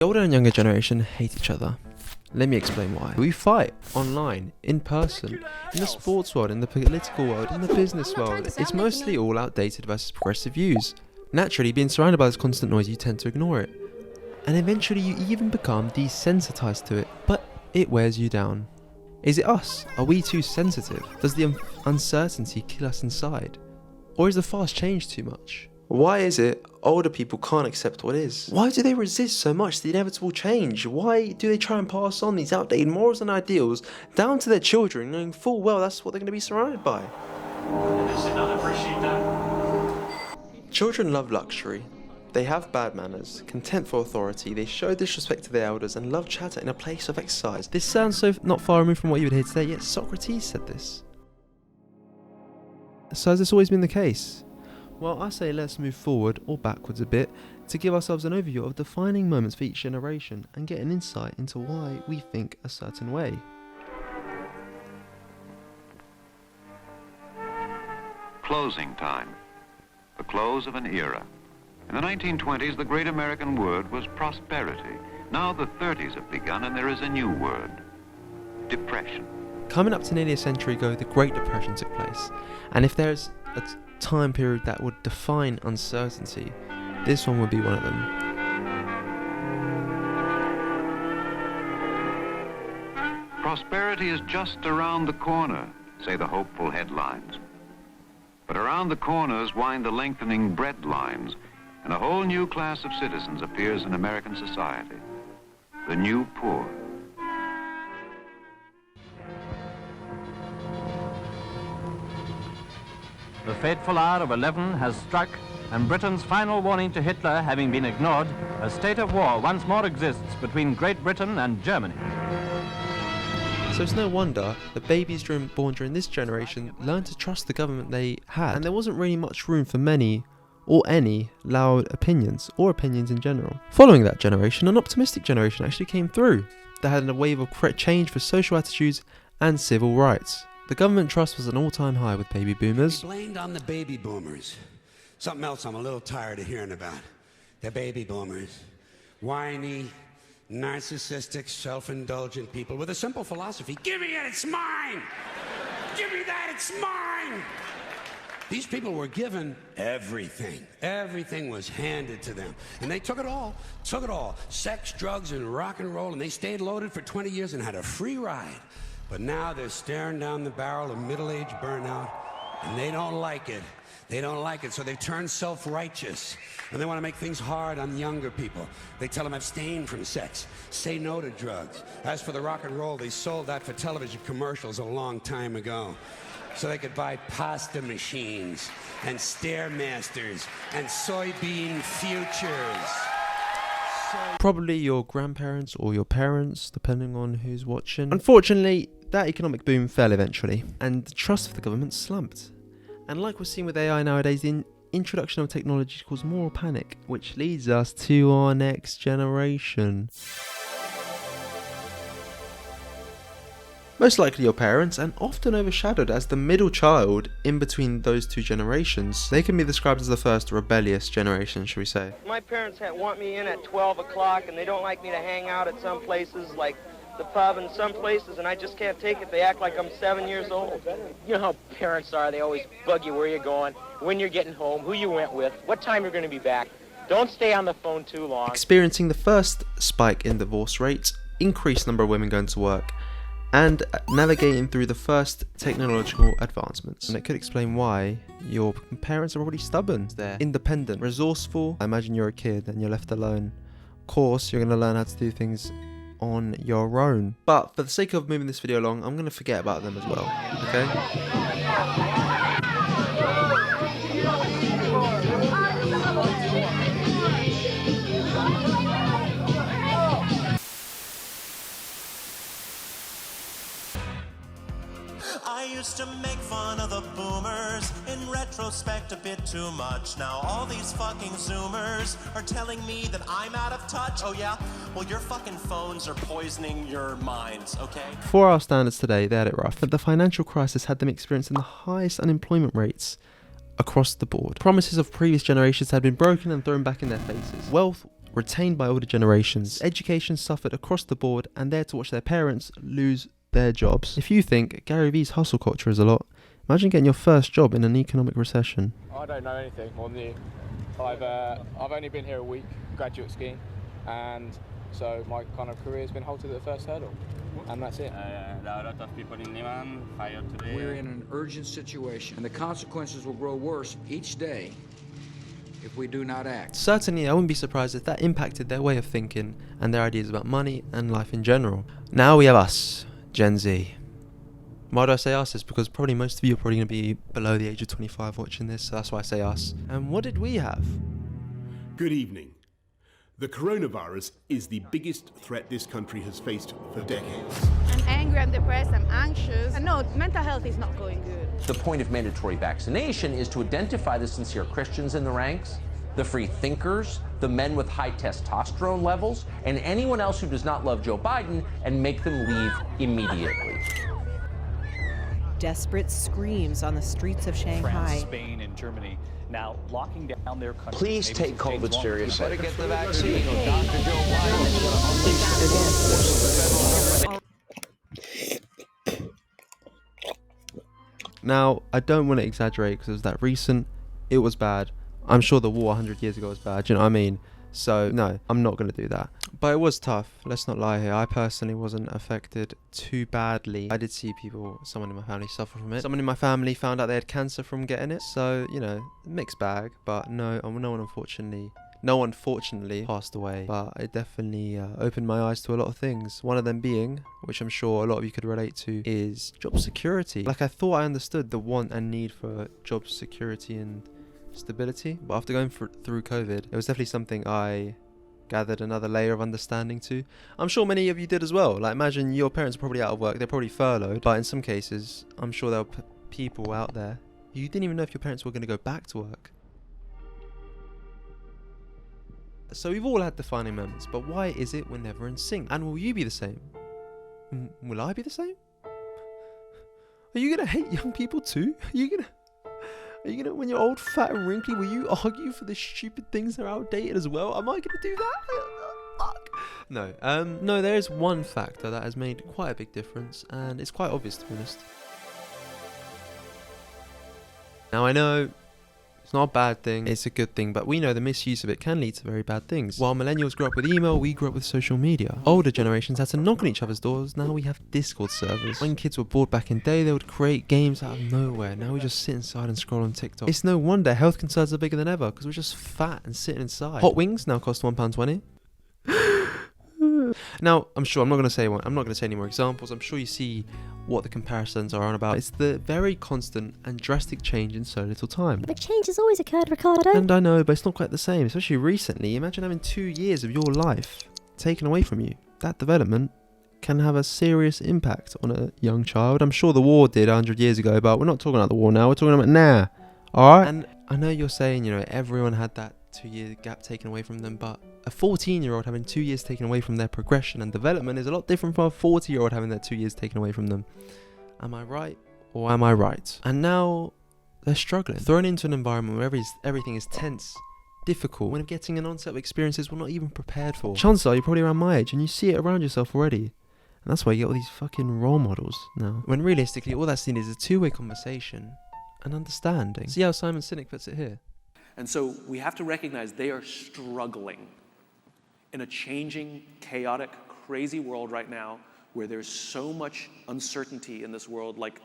The older and younger generation hate each other. Let me explain why. We fight online, in person, in the sports world, in the political world, in the business world. It's mostly all outdated versus progressive views. Naturally, being surrounded by this constant noise, you tend to ignore it. And eventually you even become desensitized to it, but it wears you down. Is it us? Are we too sensitive? Does the uncertainty kill us inside? Or is the fast change too much? Why is it older people can't accept what is? Why do they resist so much the inevitable change? Why do they try and pass on these outdated morals and ideals down to their children, knowing full well that's what they're going to be surrounded by? Children love luxury. They have bad manners, contempt for authority, they show disrespect to their elders and love chatter in a place of exercise. This sounds so not far removed from what you would hear today, yet Socrates said this. So has this always been the case? Well, I say let's move forward or backwards a bit to give ourselves an overview of defining moments for each generation and get an insight into why we think a certain way. Closing time. The close of an era. In the 1920s, the great American word was prosperity. Now the 30s have begun and there is a new word. Depression. Coming up to nearly a century ago, the Great Depression took place. And if there's a time period that would define uncertainty, this one would be one of them. Prosperity is just around the corner, say the hopeful headlines. But around the corners wind the lengthening bread lines, and a whole new class of citizens appears in American society, the new poor. The fateful hour of 11 has struck, and Britain's final warning to Hitler having been ignored, a state of war once more exists between Great Britain and Germany. So it's no wonder the babies born during this generation learned to trust the government they had, and there wasn't really much room for many or any loud opinions, or opinions in general. Following that generation, an optimistic generation actually came through that had a wave of change for social attitudes and civil rights. The government trust was at an all-time high with baby boomers. Blamed on the baby boomers. Something else I'm a little tired of hearing about. The baby boomers. Whiny, narcissistic, self-indulgent people with a simple philosophy. Give me it, it's mine! Give me that, it's mine! These people were given everything. Everything was handed to them. And they took it all. Took it all. Sex, drugs, and rock and roll. And they stayed loaded for 20 years and had a free ride. But now they're staring down the barrel of middle-age burnout, and they don't like it. They don't like it, so they've turned self-righteous. And they want to make things hard on younger people. They tell them abstain from sex, say no to drugs. As for the rock and roll, they sold that for television commercials a long time ago. So they could buy pasta machines and Stairmasters and soybean futures. Probably your grandparents or your parents, depending on who's watching. Unfortunately, that economic boom fell eventually, and the trust of the government slumped. And like we're seeing with AI nowadays, the introduction of technology caused more panic, which leads us to our next generation. Most likely your parents, and often overshadowed as the middle child in between those two generations. They can be described as the first rebellious generation, shall we say. My parents want me in at 12 o'clock, and they don't like me to hang out at some places like the pub and some places, and I just can't take it. They act like I'm 7 years old. You know how parents are. They always bug you where you're going, when you're getting home, who you went with, what time you're going to be back. Don't stay on the phone too long. Experiencing the first spike in divorce rates, increased number of women going to work, and navigating through the first technological advancements. And it could explain why your parents are already stubborn. They're independent, resourceful. I imagine you're a kid and you're left alone. Of course, you're going to learn how to do things on your own. But for the sake of moving this video along, I'm going to forget about them as well, okay? I used to make fun of the boomers, in retrospect a bit too much. Now all these fucking zoomers are telling me that I'm out of touch. Oh yeah? Well, your fucking phones are poisoning your minds, okay? For our standards today, they had it rough. But the financial crisis had them experiencing the highest unemployment rates across the board. Promises of previous generations had been broken and thrown back in their faces. Wealth retained by older generations. Education suffered across the board and there to watch their parents lose their jobs. If you think Gary Vee's hustle culture is a lot, imagine getting your first job in an economic recession. I don't know anything more than you. I've only been here a week, graduate scheme, and so my kind of career has been halted at the first hurdle, and that's it. There are a lot of people in Lehman fired today. We're in an urgent situation, and the consequences will grow worse each day if we do not act. Certainly, I wouldn't be surprised if that impacted their way of thinking and their ideas about money and life in general. Now we have us, Gen Z. Why do I say us? It's because probably most of you are probably going to be below the age of 25 watching this, so that's why I say us. And what did we have? Good evening. The coronavirus is the biggest threat this country has faced for decades. I'm angry, I'm depressed, I'm anxious. And no, mental health is not going good. The point of mandatory vaccination is to identify the sincere Christians in the ranks, the free thinkers, the men with high testosterone levels, and anyone else who does not love Joe Biden, and make them leave immediately. Desperate screams on the streets of Shanghai. France, Spain, and Germany now locking down their country. Please take COVID seriously. Better get the vaccine. Dr. Joe Biden. Now, I don't want to exaggerate because it was that recent. It was bad. I'm sure the war 100 years ago was bad, you know what I mean? So, no, I'm not going to do that. But it was tough, let's not lie here. I personally wasn't affected too badly. I did see someone in my family suffer from it. Someone in my family found out they had cancer from getting it. So, you know, mixed bag. But no one unfortunately passed away. But it definitely opened my eyes to a lot of things. One of them being, which I'm sure a lot of you could relate to, is job security. Like, I thought I understood the want and need for job security and stability, but after going through COVID, it was definitely something I gathered another layer of understanding to. I'm sure many of you did as well. Like, imagine your parents are probably out of work, they're probably furloughed, but in some cases, I'm sure there were people out there you didn't even know if your parents were going to go back to work. So we've all had defining moments, but why is it we're never in sync? And will you be the same? Will I be the same? Are you gonna hate young people too? Are you gonna, when you're old, fat and wrinkly, will you argue for the stupid things that are outdated as well? Am I gonna do that? Fuck. No, there is one factor that has made quite a big difference, and it's quite obvious, to be honest. Now, I know it's not a bad thing, it's a good thing, but we know the misuse of it can lead to very bad things. While millennials grew up with email, we grew up with social media. Older generations had to knock on each other's doors, now we have Discord servers. When kids were bored back in the day, they would create games out of nowhere. Now we just sit inside and scroll on TikTok. It's no wonder health concerns are bigger than ever, because we're just fat and sitting inside. Hot wings now cost £1.20. Now, I'm not going to say any more examples. I'm sure you see what the comparisons are on about. It's the very constant and drastic change in so little time. But change has always occurred, Ricardo. And I know, but it's not quite the same, especially recently. Imagine having 2 years of your life taken away from you. That development can have a serious impact on a young child. I'm sure the war did 100 years ago, but we're not talking about the war now. We're talking about now. Alright? And I know you're saying, everyone had that 2-year gap taken away from them, but a 14-year-old having 2 years taken away from their progression and development is a lot different from a 40-year-old having their 2 years taken away from them. Am I right or am I right? And now they're struggling, thrown into an environment where everything is tense, difficult, when getting an onset of experiences we're not even prepared for. Chances are you're probably around my age and you see it around yourself already. And that's why you get all these fucking role models now. When realistically all that's needed is a two-way conversation and understanding. See how Simon Sinek puts it here? And so we have to recognize they are struggling in a changing, chaotic, crazy world right now where there's so much uncertainty in this world. Like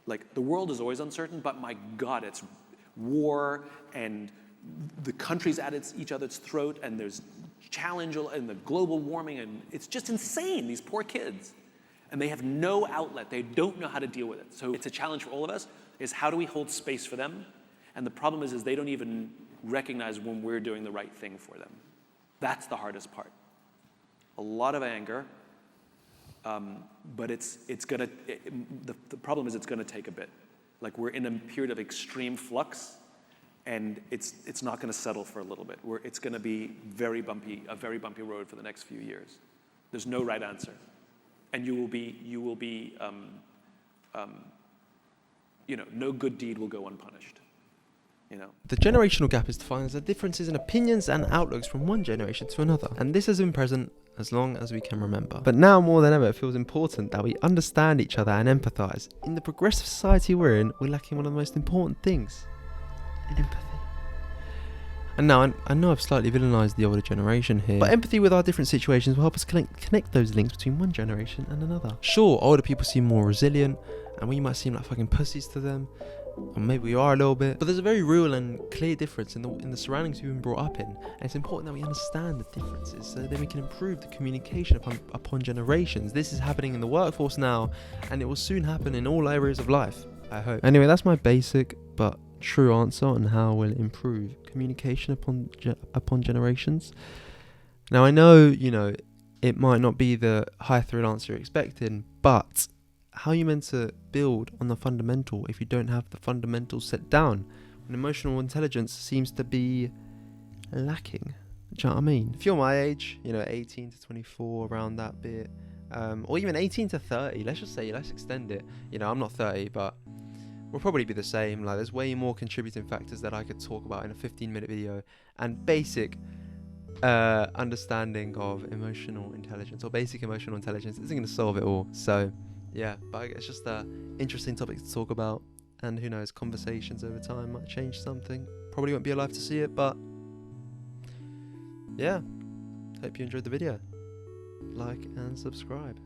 the world is always uncertain, but my God, it's war and the countries at each other's throat, and there's challenge and the global warming, and it's just insane, these poor kids. And they have no outlet. They don't know how to deal with it. So it's a challenge for all of us, is how do we hold space for them? And the problem is they don't even recognize when we're doing the right thing for them. That's the hardest part. A lot of anger, but the problem is it's gonna take a bit. Like, we're in a period of extreme flux, and it's not gonna settle for a little bit. It's gonna be a very bumpy road for the next few years. There's no right answer, and no good deed will go unpunished. you know. The generational gap is defined as the differences in opinions and outlooks from one generation to another, and this has been present as long as we can remember. But now more than ever, it feels important that we understand each other and empathise. In the progressive society we're in, we're lacking one of the most important things: empathy. And now, I know I've slightly villainised the older generation here, but empathy with our different situations will help us connect those links between one generation and another. Sure, older people seem more resilient, and we might seem like fucking pussies to them, or maybe we are a little bit, but there's a very real and clear difference in the surroundings we've been brought up in, and it's important that we understand the differences so then we can improve the communication upon generations. This is happening in the workforce now, and it will soon happen in all areas of life, I hope. Anyway, that's my basic but true answer on how we'll improve communication upon generations. Now, I know, you know, it might not be the high thread answer you're expecting, but how are you meant to build on the fundamental if you don't have the fundamentals set down? When emotional intelligence seems to be lacking. Do you know what I mean? If you're my age, you know, 18 to 24, around that bit, or even 18 to 30, let's extend it. You know, I'm not 30, but we'll probably be the same. Like, there's way more contributing factors that I could talk about in a 15-minute video, and basic understanding of emotional intelligence, or basic emotional intelligence, isn't going to solve it all. So yeah, but it's just an interesting topic to talk about, and who knows, conversations over time might change something. Probably won't be alive to see it, but yeah, hope you enjoyed the video. Like and subscribe.